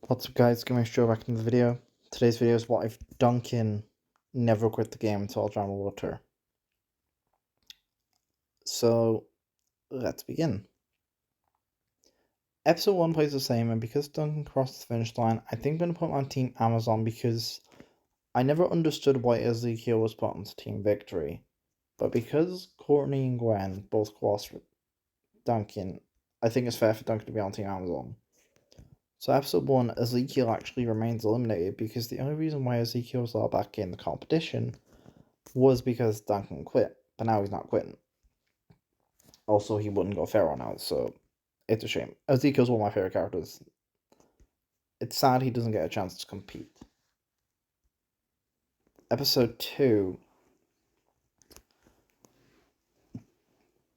What's up guys, going straight back into the video. Today's video is what if Duncan never quit the game until Drama Water. So, let's begin. Episode 1 plays the same, and because Duncan crossed the finish line, I think I'm going to put him on Team Amazon because I never understood why Ezekiel was put onto Team Victory. But because Courtney and Gwen both crossed Duncan, I think it's fair for Duncan to be on Team Amazon. So episode 1, Ezekiel actually remains eliminated because the only reason why Ezekiel was allowed back in the competition was because Duncan quit, but now he's not quitting. Also, he wouldn't go Pharaoh now, so it's a shame. Ezekiel's one of my favourite characters. It's sad he doesn't get a chance to compete. Episode 2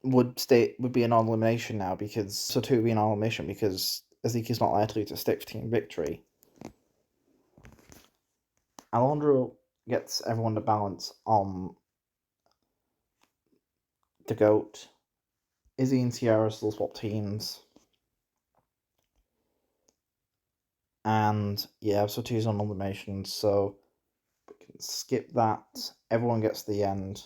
would be a non-elimination now because so 2 would be a non-elimination because Ezekiel's not likely to stick for Team Victory. Alejandro gets everyone to balance on the GOAT. Izzy and Sierra still swap teams. And yeah, episode 2 is on elimination, so we can skip that. Everyone gets to the end.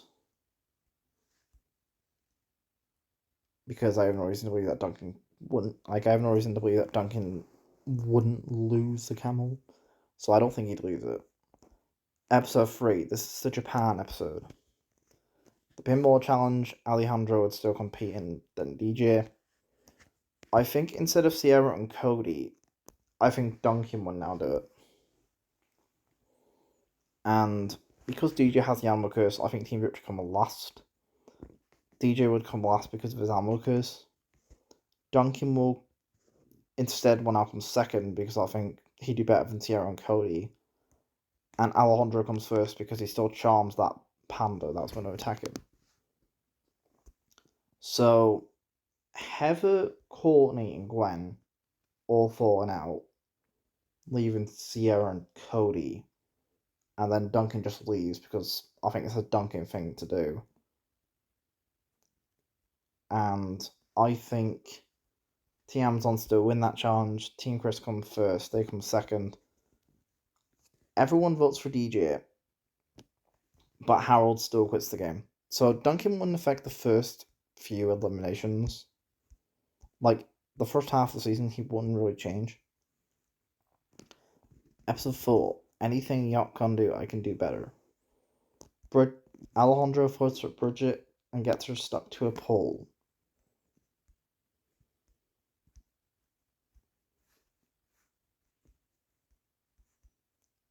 Because I have no reason to believe that Duncan wouldn't. I have no reason to believe that Duncan wouldn't lose the camel. So I don't think he'd lose it. Episode 3. This is the Japan episode. The pinball challenge, Alejandro would still compete in than DJ. I think instead of Sierra and Cody, I think Duncan would now do it. And because DJ has the Animal Curse, I think Team Victory come last. DJ would come last because of his Animal Curse. Duncan will instead now come second because I think he'd do better than Sierra and Cody. And Alejandro comes first because he still charms that panda that's going to attack him. So, Heather, Courtney, and Gwen all falling out, leaving Sierra and Cody. And then Duncan just leaves because I think it's a Duncan thing to do. And I think Team Amazon still win that challenge. Team Chris come first, they come second. Everyone votes for DJ, but Harold still quits the game. So Duncan wouldn't affect the first few eliminations. Like, the first half of the season, he wouldn't really change. Episode 4. Anything Yacht can do, I can do better. Alejandro votes for Bridget and gets her stuck to a pole.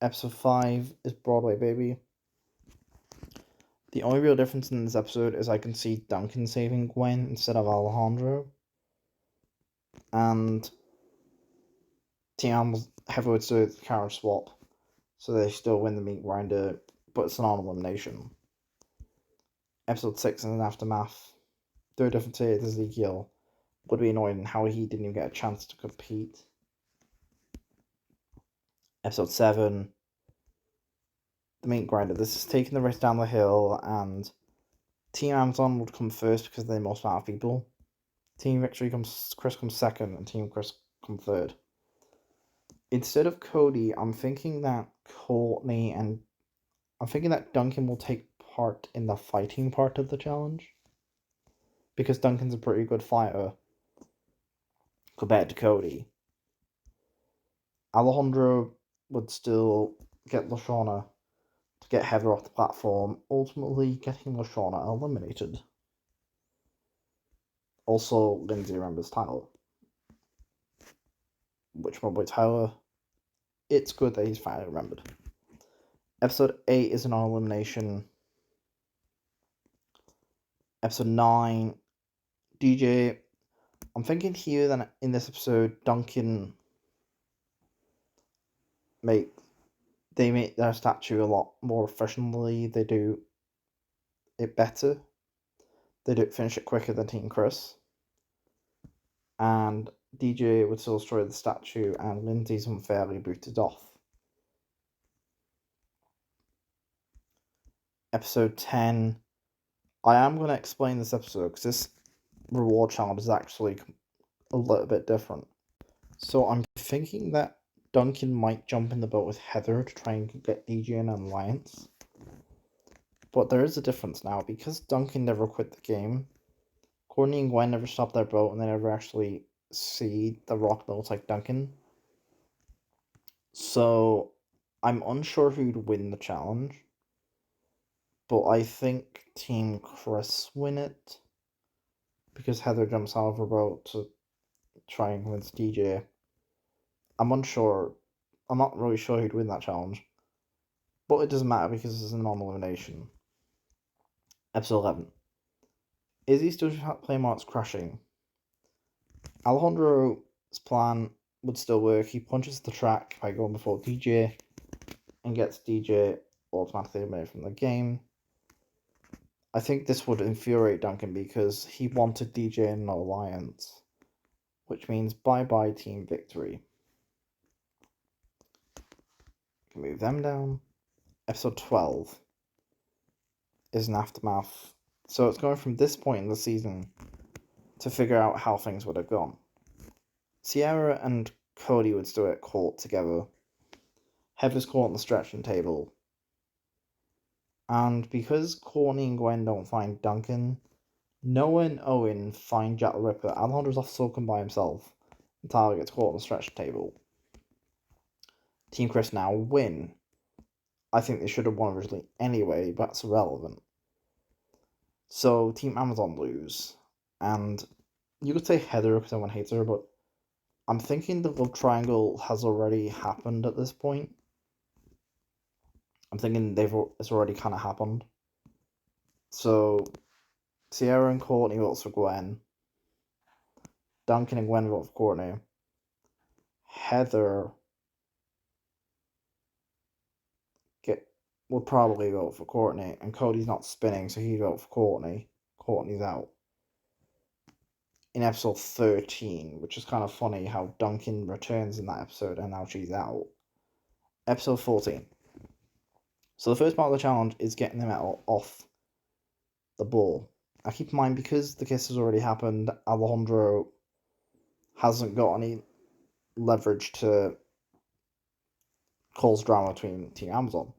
Episode 5 is Broadway Baby. The only real difference in this episode is I can see Duncan saving Gwen instead of Alejandro. And Team Heavyweight do the character swap, so they still win the meat grinder, but it's an elimination. Episode 6 in an aftermath. Third difference here is Ezekiel. Would be annoying how he didn't even get a chance to compete. Episode 7. The meat grinder. This is taking the race down the hill, and Team Amazon would come first because they're the most amount of people. Team Victory Chris comes second, and Team Chris come third. Instead of Cody, I'm thinking that Duncan will take part in the fighting part of the challenge. Because Duncan's a pretty good fighter compared to Cody. Alejandro would still get Lashana to get Heather off the platform, ultimately getting Lashana eliminated. Also, Lindsay remembers Tyler. Which my boy Tyler, it's good that he's finally remembered. Episode 8 is an elimination. Episode 9, DJ. I'm thinking here that in this episode, Duncan make their statue a lot more efficiently. They do it better. They do finish it quicker than Team Chris. And DJ would still destroy the statue, and Lindsay's unfairly booted off. Episode 10. I am going to explain this episode because this reward challenge is actually a little bit different. So I'm thinking that Duncan might jump in the boat with Heather to try and get DJ in an alliance. But there is a difference now, because Duncan never quit the game. Courtney and Gwen never stopped their boat, and they never actually see the rock that looks like Duncan. So I'm unsure who'd win the challenge, but I think Team Chris win it, because Heather jumps out of her boat to try and convince DJ. I'm unsure. I'm not really sure who'd win that challenge, but it doesn't matter because it's a non-elimination. Episode 11. Izzy still playing while it's crashing. Alejandro's plan would still work. He punches the track by going before DJ and gets DJ automatically eliminated from the game. I think this would infuriate Duncan because he wanted DJ in an alliance, which means bye-bye team victory. Can move them down. Episode 12 is an aftermath. So it's going from this point in the season to figure out how things would have gone. Sierra and Cody would still get caught together. Heather's caught on the stretching table. And because Courtney and Gwen don't find Duncan, Noah and Owen find Jack the Ripper. Alejandro's off sulking by himself, and Tyler gets caught on the stretching table. Team Chris now win. I think they should have won originally anyway, but that's irrelevant. So Team Amazon lose. And you could say Heather because everyone hates her, but I'm thinking the love triangle has already happened at this point. I'm thinking it's already kind of happened. So Sierra and Courtney votes for Gwen. Duncan and Gwen vote for Courtney. Heather will probably vote for Courtney, and Cody's not spinning, so he'd vote for Courtney. Courtney's out. In episode 13, which is kind of funny how Duncan returns in that episode and now she's out. Episode 14. So the first part of the challenge is getting the metal off the ball. Now keep in mind, because the kiss has already happened, Alejandro hasn't got any leverage to cause drama between Team Amazon.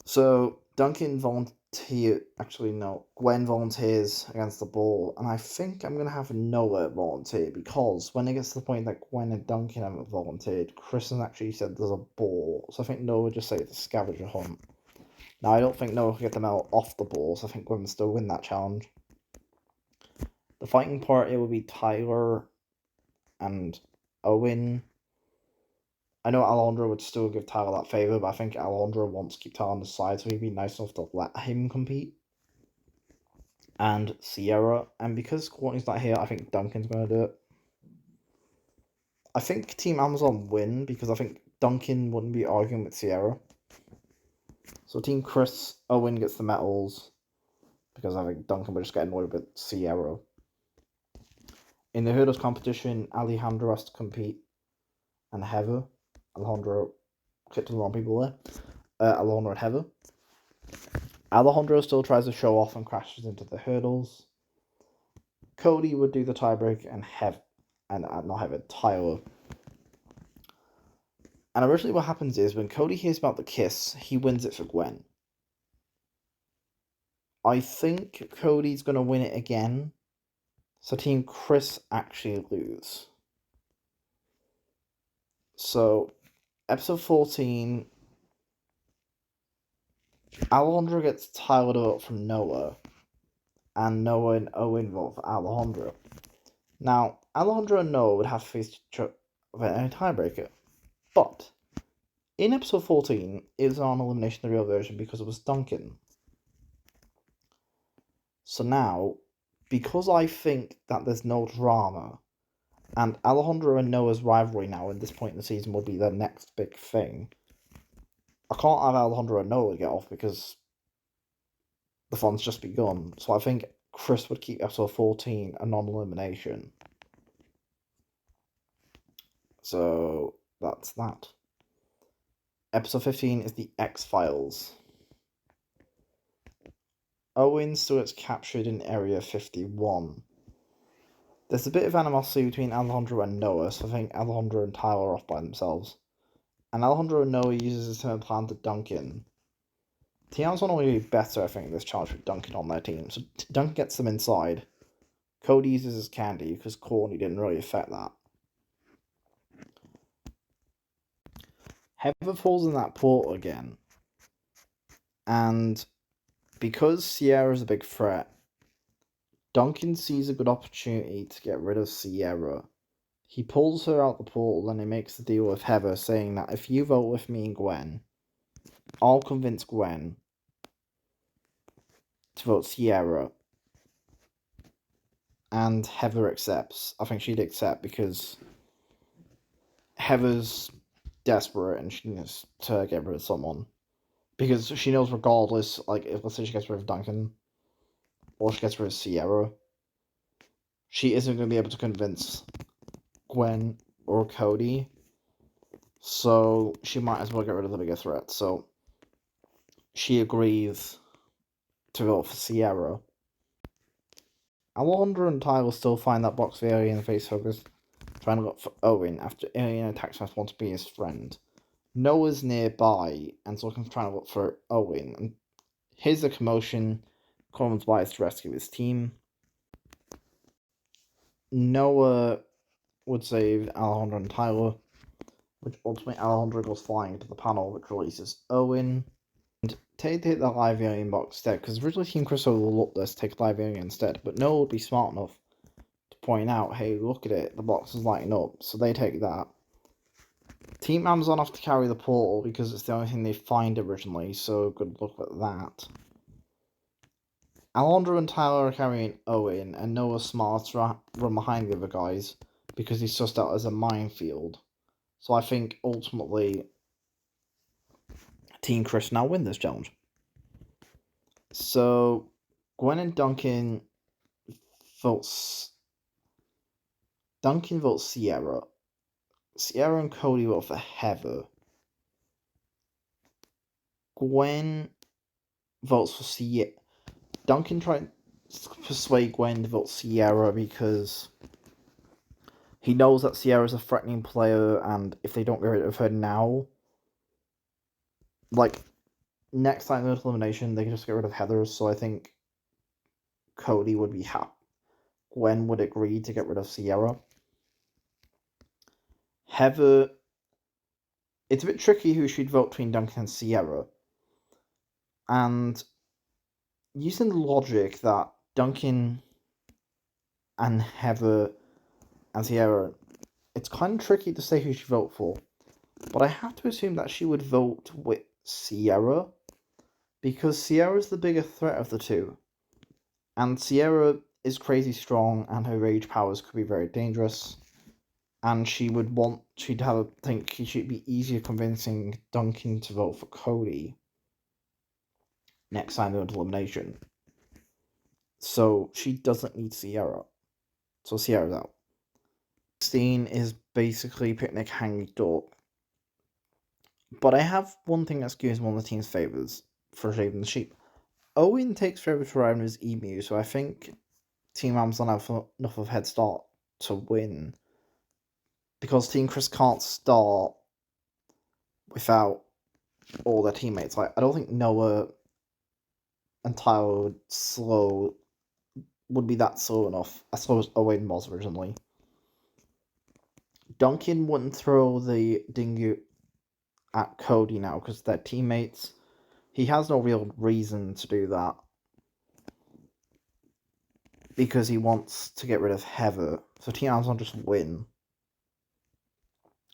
So Duncan Gwen volunteers against the ball, and I think I'm going to have Noah volunteer, because when it gets to the point that Gwen and Duncan haven't volunteered, Chris has actually said there's a ball, so I think Noah would just say it's a scavenger hunt. Now, I don't think Noah can get them out off the ball, so I think Gwen will still win that challenge. The fighting party will be Tyler and Owen. I know Alejandro would still give Tyler that favour, but I think Alejandro wants to keep Tyler on the side, so he'd be nice enough to let him compete. And Sierra. And because Courtney's not here, I think Duncan's going to do it. I think Team Amazon win, because I think Duncan wouldn't be arguing with Sierra. So Team Chris, Owen gets the medals, because I think Duncan would just get annoyed with Sierra. In the hurdles competition, Alejandro has to compete, and Heather. Alejandro clicked to the wrong people there. Alejandro and Heather. Alejandro still tries to show off and crashes into the hurdles. Cody would do the tiebreak, and Tyler. And originally what happens is, when Cody hears about the kiss, he wins it for Gwen. I think Cody's going to win it again, so Team Chris actually lose. So, episode 14, Alejandro gets Tyler to vote from Noah, and Noah and Owen vote for Alejandro. Now, Alejandro and Noah would have to face each other in a tiebreaker, but in episode 14, it was on elimination, the real version, because it was Duncan. So now, because I think that there's no drama, and Alejandro and Noah's rivalry now at this point in the season will be the next big thing, I can't have Alejandro and Noah get off because the fun's just begun. So I think Chris would keep episode 14 a non-elimination. So that's that. Episode 15 is the X-Files. Owen still gets captured in Area 51. There's a bit of animosity between Alejandro and Noah, so I think Alejandro and Tyler are off by themselves. And Alejandro and Noah uses a similar plan to Duncan. Team's want to be better, I think, in this challenge with Duncan on their team. So Duncan gets them inside. Cody uses his candy because Courtney didn't really affect that. Heather falls in that portal again. And because Sierra's a big threat, Duncan sees a good opportunity to get rid of Sierra. He pulls her out the portal and he makes the deal with Heather, saying that if you vote with me and Gwen, I'll convince Gwen to vote Sierra. And Heather accepts. I think she'd accept because Heather's desperate and she needs to get rid of someone. Because she knows regardless, like, if let's say she gets rid of Duncan, or she gets rid of Sierra, she isn't going to be able to convince Gwen or Cody. So she might as well get rid of the bigger threat. So she agrees to vote for Sierra. Alondra and Tyler still find that box of alien facehuggers trying to look for Owen after alien attacks us want to be his friend. Noah's nearby and so he's trying to look for Owen. And here's the commotion. Coleman's buys to rescue his team. Noah would save Alejandro and Tyler, which ultimately Alejandro goes flying into the panel, which releases Owen. And Tate hit the live alien box instead, because originally Team Crystal will look this, take live alien instead, but Noah would be smart enough to point out, hey, look at it, the box is lighting up, so they take that. Team Amazon have to carry the portal because it's the only thing they find originally, so good luck at that. Alondra and Tyler are carrying Owen, and Noah's smart to run behind the other guys because he's sussed out as a minefield. So I think ultimately Team Chris now win this challenge. So Gwen and Duncan votes Sierra. Sierra and Cody vote for Heather. Gwen votes for Sierra. Duncan tried to persuade Gwen to vote Sierra because he knows that Sierra's a threatening player, and if they don't get rid of her now, like, next time there's elimination, they can just get rid of Heather, so I think Cody would be happy. Gwen would agree to get rid of Sierra. Heather, it's a bit tricky who she'd vote between Duncan and Sierra. And using the logic that Duncan and Heather and Sierra, it's kind of tricky to say who she'd vote for. But I have to assume that she would vote with Sierra, because Sierra's the bigger threat of the two. And Sierra is crazy strong, and her rage powers could be very dangerous. And she'd think it should be easier convincing Duncan to vote for Cody next time they're elimination. So she doesn't need Sierra. So Sierra's out. 16 is basically Picnic Hanging Dog. But I have one thing that skews one of the team's favours for shaving the sheep. Owen takes forever to ride his emu, so I think Team Amazon have enough of a head start to win. Because Team Chris can't start without all their teammates. Like, I don't think Noah and Tyler would be that slow enough, as slow as Owen was originally. Duncan wouldn't throw the dingo at Cody now because they're teammates. He has no real reason to do that because he wants to get rid of Heather. So Team Amazon just win.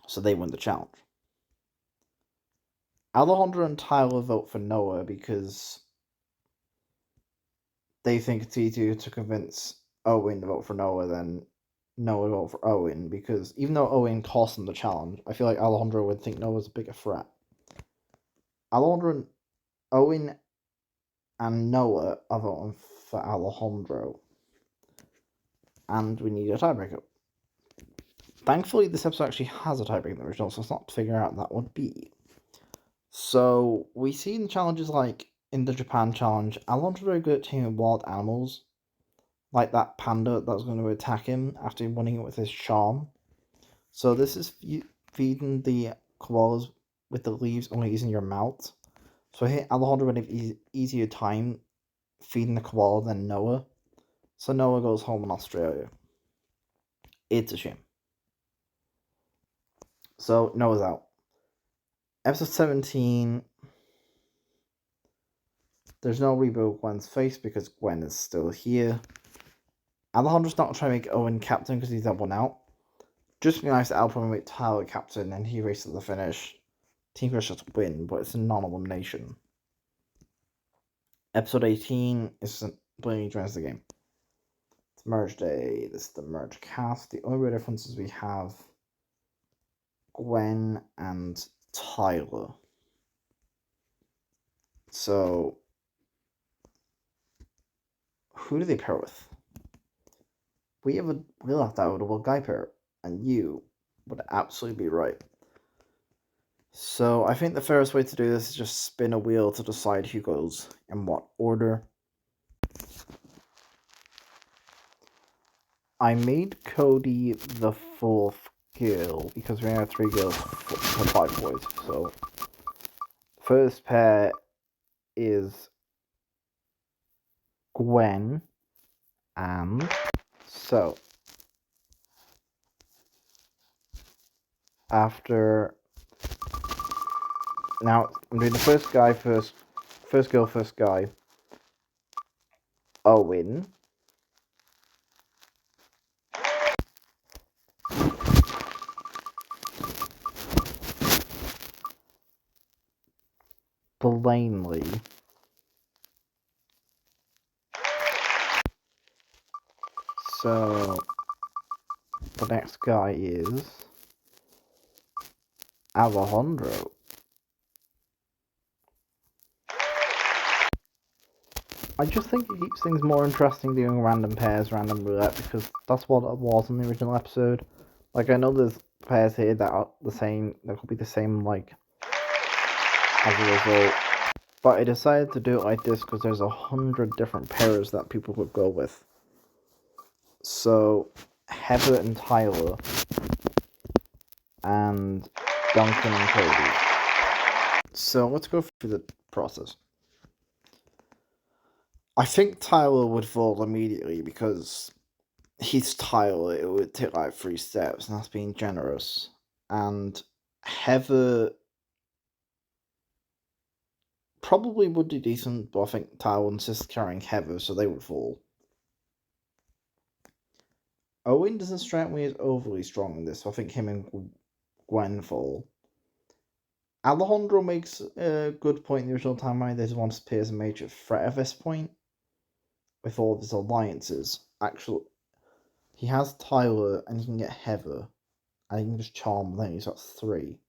So they win the challenge. Alejandro and Tyler vote for Noah because they think it's easier to convince Owen to vote for Noah than Noah to vote for Owen, because even though Owen cost them the challenge, I feel like Alejandro would think Noah's a bigger threat. Owen and Noah are voting for Alejandro. And we need a tiebreaker. Thankfully, this episode actually has a tiebreaker in the original, so it's not to figure out that would be. So, we see in challenges like in the Japan challenge, Alejandro's very good at teaming wild animals. like that panda that was going to attack him after winning it with his charm. So this is feeding the koalas with the leaves only using your mouth. So I think Alejandro would have easier time feeding the koala than Noah. So Noah goes home in Australia. It's a shame. So Noah's out. Episode 17. There's no rebuild Gwen's face because Gwen is still here. Alejandro's not trying to make Owen captain because he's that one out. Just be nice that I'll probably make Tyler captain and he races to the finish. Team Crush just win, but it's a non-elimination. Episode 18 is Blaney joins the game. It's merge day. This is the merge cast. The only real difference is we have Gwen and Tyler. So, who do they pair with? We left out a guy pair, and you would absolutely be right. So I think the fairest way to do this is just spin a wheel to decide who goes in what order. I made Cody the fourth girl because we have 3 girls for 5 boys. So first pair is Gwen and so after now I'm doing the first guy first girl first guy. Owen. Plainly. So the next guy is Alejandro. I just think it keeps things more interesting doing random pairs, random roulette, because that's what it was in the original episode. Like, I know there's pairs here that are the same, that could be the same, like, as a result. But I decided to do it like this because there's 100 different pairs that people could go with. So, Heather and Tyler, and Duncan and Cody. So, let's go through the process. I think Tyler would fall immediately because he's Tyler. It would take like 3 steps, and that's being generous. And Heather probably would do decent, but I think Tyler insists carrying Heather, so they would fall. Owen doesn't strike me as overly strong in this, so I think him and Gwen fall. Alejandro makes a good point in the original timeline. They just want to appear as a major threat at this point with all of his alliances. Actually, he has Tyler and he can get Heather, and he can just charm them. He's got 3.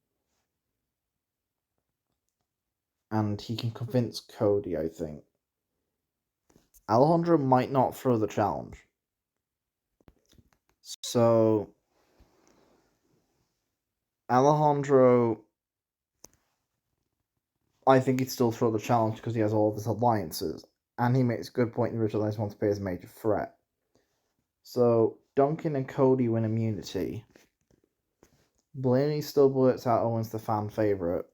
And he can convince Cody, I think. Alejandro might not throw the challenge. So, Alejandro, I think he'd still throw the challenge because he has all of his alliances. And he makes a good point in the original alliance wants to be as a major threat. So, Duncan and Cody win immunity. Blaney still blurts out Owen's the fan favourite.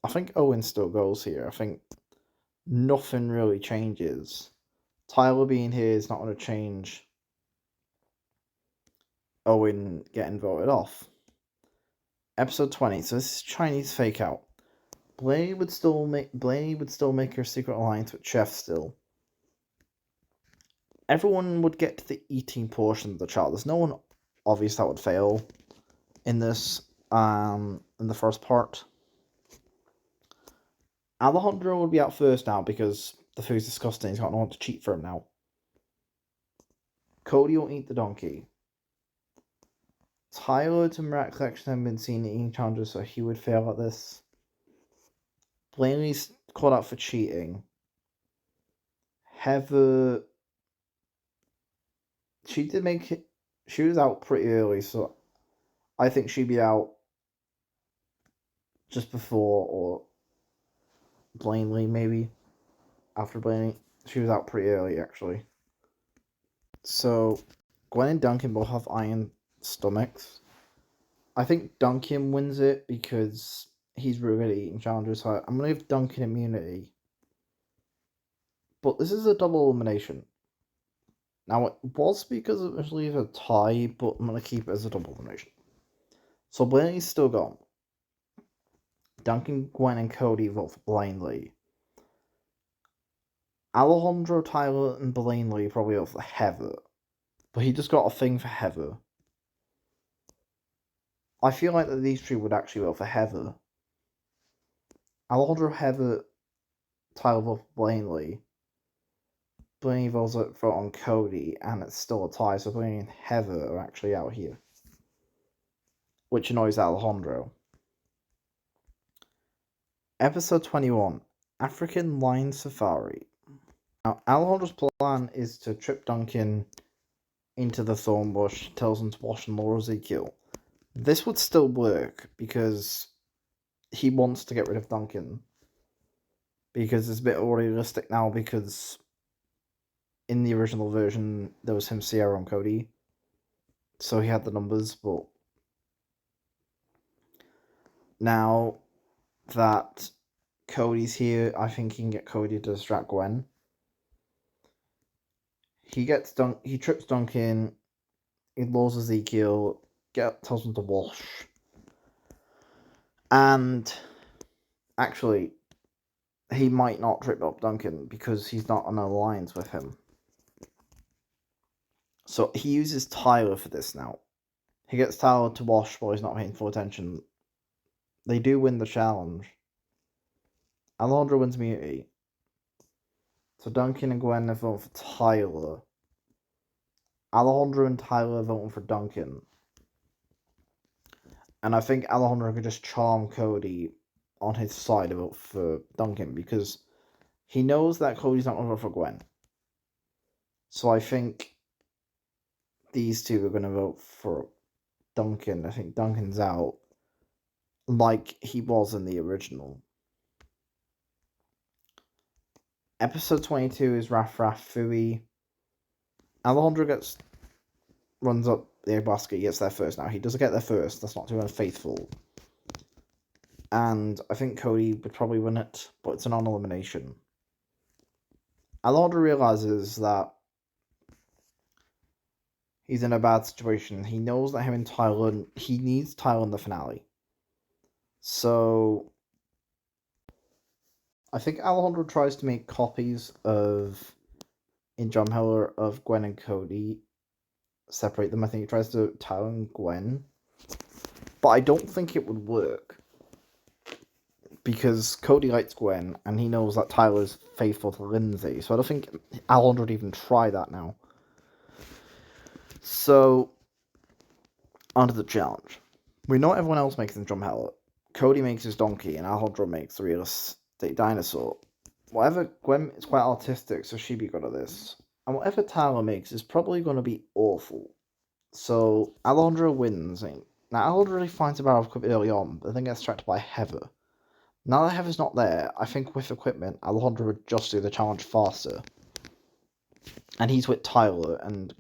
I think Owen still goes here. I think nothing really changes. Tyler being here is not going to change Owen getting voted off. Episode 20. So this is Chinese fake out. Blaney would still make her secret alliance with Chef still. Everyone would get to the eating portion of the chart. There's no one obvious that would fail in this in the first part. Alejandro would be out first now because the food's disgusting. He's got no one to cheat for him now. Cody will eat the donkey. Tyler to Murat Collection have been seen eating challenges, so he would fail at this. Blaney's called out for cheating. Heather, she did make it. She was out pretty early, so I think she'd be out just before or Blaney, maybe after Blaney. She was out pretty early, actually. So, Gwen and Duncan both have iron stomachs. I think Duncan wins it because he's really good at eating challenges, so I'm going to give Duncan immunity. But this is a double elimination. Now, it was because it was really a tie, but I'm going to keep it as a double elimination. So, Blaney's still gone. Duncan, Gwen, and Cody vote for Blaney. Alejandro, Tyler, and Blaney probably vote for Heather. But he just got a thing for Heather. I feel like that these three would actually vote for Heather. Alejandro, Heather, Tyler vote for Blaney. Blaney votes for on Cody, and it's still a tie, so Blaney and Heather are actually out here. Which annoys Alejandro. Episode 21, African Lion Safari. Now, Alejandro's plan is to trip Duncan into the thorn bush, tells him to wash and lure Ezekiel. This would still work, because he wants to get rid of Duncan. Because it's a bit realistic now, because in the original version, there was him, Sierra, and Cody. So he had the numbers, but now that Cody's here, I think he can get Cody to distract Gwen. He trips Duncan, he lures Ezekiel, tells him to wash. And actually, he might not trip up Duncan because he's not on an alliance with him. So he uses Tyler for this now. He gets Tyler to wash while he's not paying full attention. They do win the challenge. Alejandro wins immunity. So Duncan and Gwen are voting for Tyler. Alejandro and Tyler are voting for Duncan. And I think Alejandro could just charm Cody on his side to vote for Duncan because he knows that Cody's not going to vote for Gwen. So I think these two are going to vote for Duncan. I think Duncan's out like he was in the original. Episode 22 is Raff Fui. Alejandro runs up the egg basket, he gets there first. Now, he doesn't get there first, that's not too unfaithful. And I think Cody would probably win it, but it's a non-elimination. Alejandro realizes that he's in a bad situation. He knows that him and Tyler, he needs Tyler in the finale. So I think Alejandro tries to make copies in Drumheller of Gwen and Cody, separate them. I think he tries to Tyler and Gwen, but I don't think it would work because Cody likes Gwen and he knows that Tyler's faithful to Lindsay, so I don't think Alejandro would even try that now. So onto the challenge. We know everyone else makes in Drumheller. Cody makes his donkey and Alejandro makes the realistic dinosaur. Whatever, Gwen is quite artistic, so she'd be good at this. And whatever Tyler makes is probably going to be awful. So Alejandro wins. Now Alejandro really finds a barrel of equipment early on, but then gets distracted by Heather. Now that Heather's not there, I think with equipment, Alejandro would just do the challenge faster. And he's with Tyler, and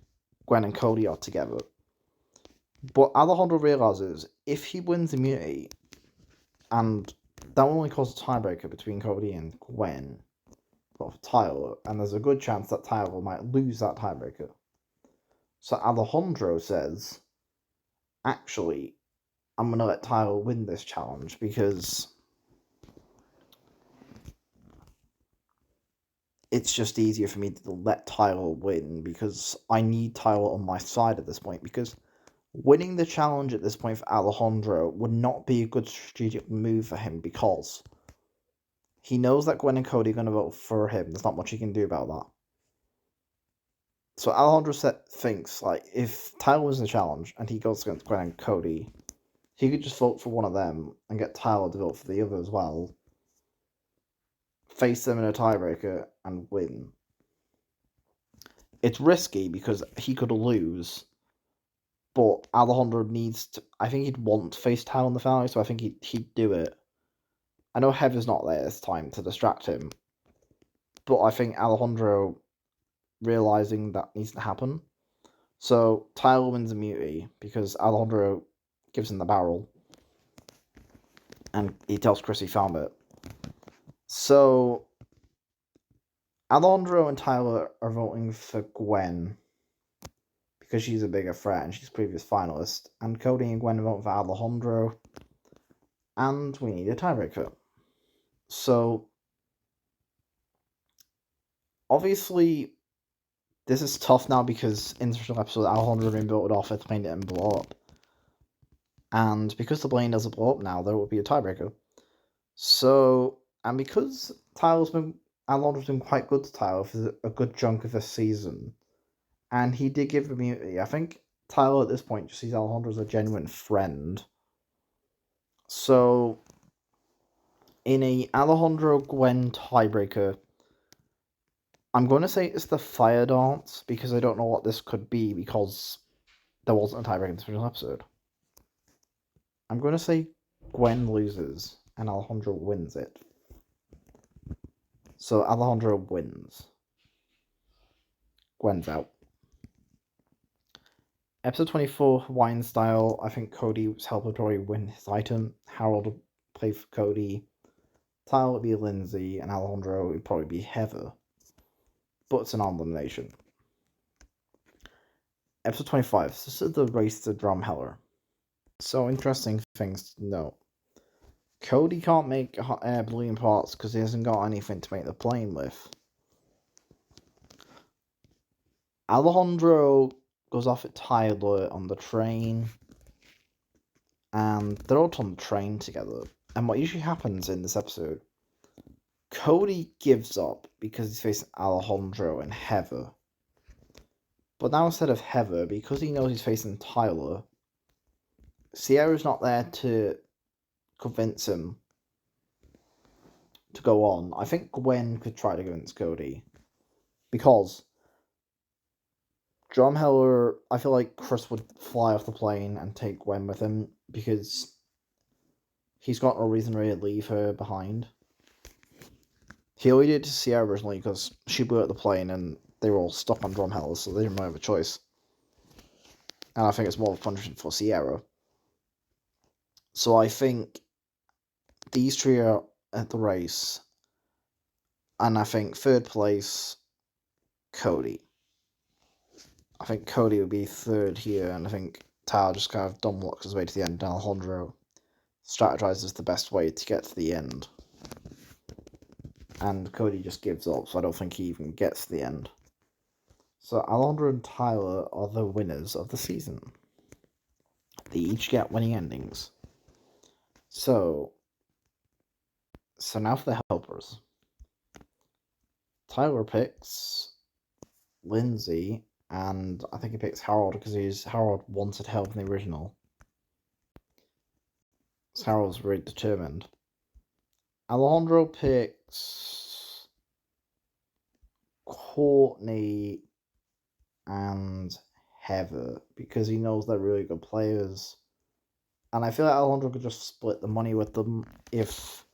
Gwen and Cody are together. But Alejandro realizes if he wins immunity, and that will only cause a tiebreaker between Cody and Gwen, but for Tyler, and there's a good chance that Tyler might lose that tiebreaker. So Alejandro says, actually, I'm going to let Tyler win this challenge because it's just easier for me to let Tyler win because I need Tyler on my side at this point because winning the challenge at this point for Alejandro would not be a good strategic move for him because he knows that Gwen and Cody are going to vote for him. There's not much he can do about that. So Alejandro thinks, like, if Tyler wins the challenge and he goes against Gwen and Cody, he could just vote for one of them and get Tyler to vote for the other as well, face them in a tiebreaker, and win. It's risky because he could lose, but Alejandro needs to... I think he'd want to face Tyler in the finale, so I think he'd do it. I know Heather's not there this time to distract him, but I think Alejandro realizing that needs to happen. So Tyler wins immunity because Alejandro gives him the barrel, and he tells Chris he found it. So Alejandro and Tyler are voting for Gwen because she's a bigger threat and she's a previous finalist, and Cody and Gwen vote for Alejandro, and we need a tiebreaker. So obviously this is tough now because in the original episode Alejandro had been voted off, the plane didn't blow up. And because the plane doesn't blow up now, there will be a tiebreaker. So, and because Alejandro's been quite good to Tyler for a good chunk of this season, and he did give immunity, I think Tyler at this point just sees Alejandro as a genuine friend. So, in a Alejandro Gwen tiebreaker, I'm going to say it's the fire dance because I don't know what this could be because there wasn't a tiebreaker in this original episode. I'm going to say Gwen loses and Alejandro wins it. So Alejandro wins. Gwen's out. Episode 24, Hawaiian Style. I think Cody's help would probably win his item. Harold would play for Cody. Tyler would be Lindsay, and Alejandro would probably be Heather. But it's an elimination. Episode 25. This is the race to Drumheller. So interesting things to note. Cody can't make balloon parts because he hasn't got anything to make the plane with. Alejandro goes off at Tyler on the train, and they're all on the train together. And what usually happens in this episode, Cody gives up because he's facing Alejandro and Heather. But now instead of Heather, because he knows he's facing Tyler, Sierra's not there to convince him to go on. I think Gwen could try to convince Cody. Because Drumheller, I feel like Chris would fly off the plane and take Gwen with him because he's got no reason really to leave her behind. He only did it to Sierra originally because she blew up the plane and they were all stuck on Drumheller, so they didn't really have a choice. And I think it's more of a punishment for Sierra. So I think these three are at the race. And I think third place, Cody. I think Cody would be third here, and I think Tyler just kind of dumb walks his way to the end, and Alejandro strategizes the best way to get to the end. And Cody just gives up, so I don't think he even gets to the end. So Alejandro and Tyler are the winners of the season. They each get winning endings. So now for the helpers. Tyler picks Lindsay, and I think he picks Harold because Harold wanted help in the original. So Harold's very determined. Alejandro picks Courtney and Heather because he knows they're really good players. And I feel like Alejandro could just split the money with them if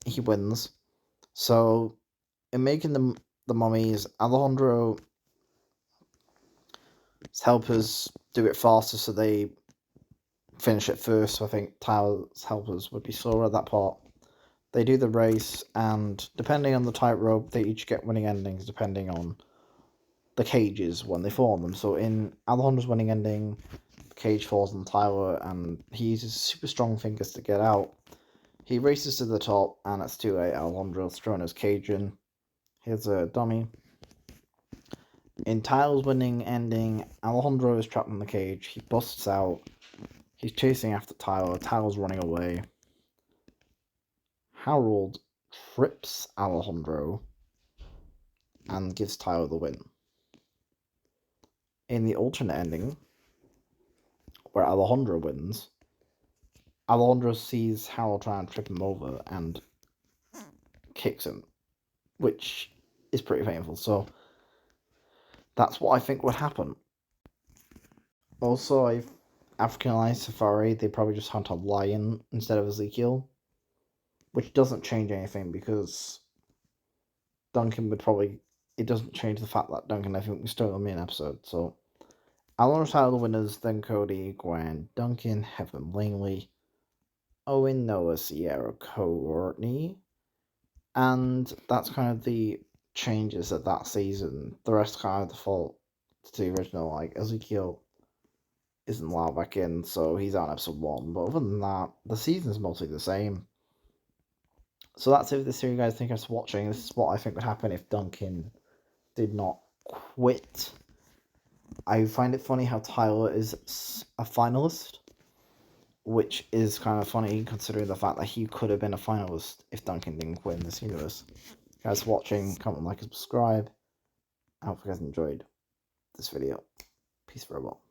he wins. So, in making the mummies, Alejandro's helpers do it faster so they finish it first. So I think Tyler's helpers would be slower at that part. They do the race, and depending on the tightrope, they each get winning endings depending on the cages when they fall on them. So in Alejandro's winning ending, the cage falls on Tyler, and he uses super strong fingers to get out. He races to the top, and it's too late. Alejandro's thrown his cage in. Here's a dummy. In Tyler's winning ending, Alejandro is trapped in the cage. He busts out. He's chasing after Tyler. Tyler's running away. Harold trips Alejandro and gives Tyler the win. In the alternate ending, where Alejandro wins, Alejandro sees Harold try and trip him over and kicks him, which is pretty painful. So that's what I think would happen. Also, I've Africanized Safari. They probably just hunt a lion instead of Ezekiel, which doesn't change anything because Duncan would probably it doesn't change the fact that Duncan, I think, we still in the main episode. So I'll honor title the winners, then Cody, Gwen, Duncan, Heaven, Langley, Owen, Noah, Sierra, Courtney. And that's kind of the changes of that season. The rest kind of default to the original. Like Ezekiel isn't allowed back in, so he's on episode 1. But other than that, the season's mostly the same. So that's it for this series, guys. Thank you guys for watching. This is what I think would happen if Duncan did not quit. I find it funny how Tyler is a finalist, which is kind of funny considering the fact that he could have been a finalist if Duncan didn't quit in this universe. Guys for watching, comment, like, and subscribe. I hope you guys enjoyed this video. Peace for a while.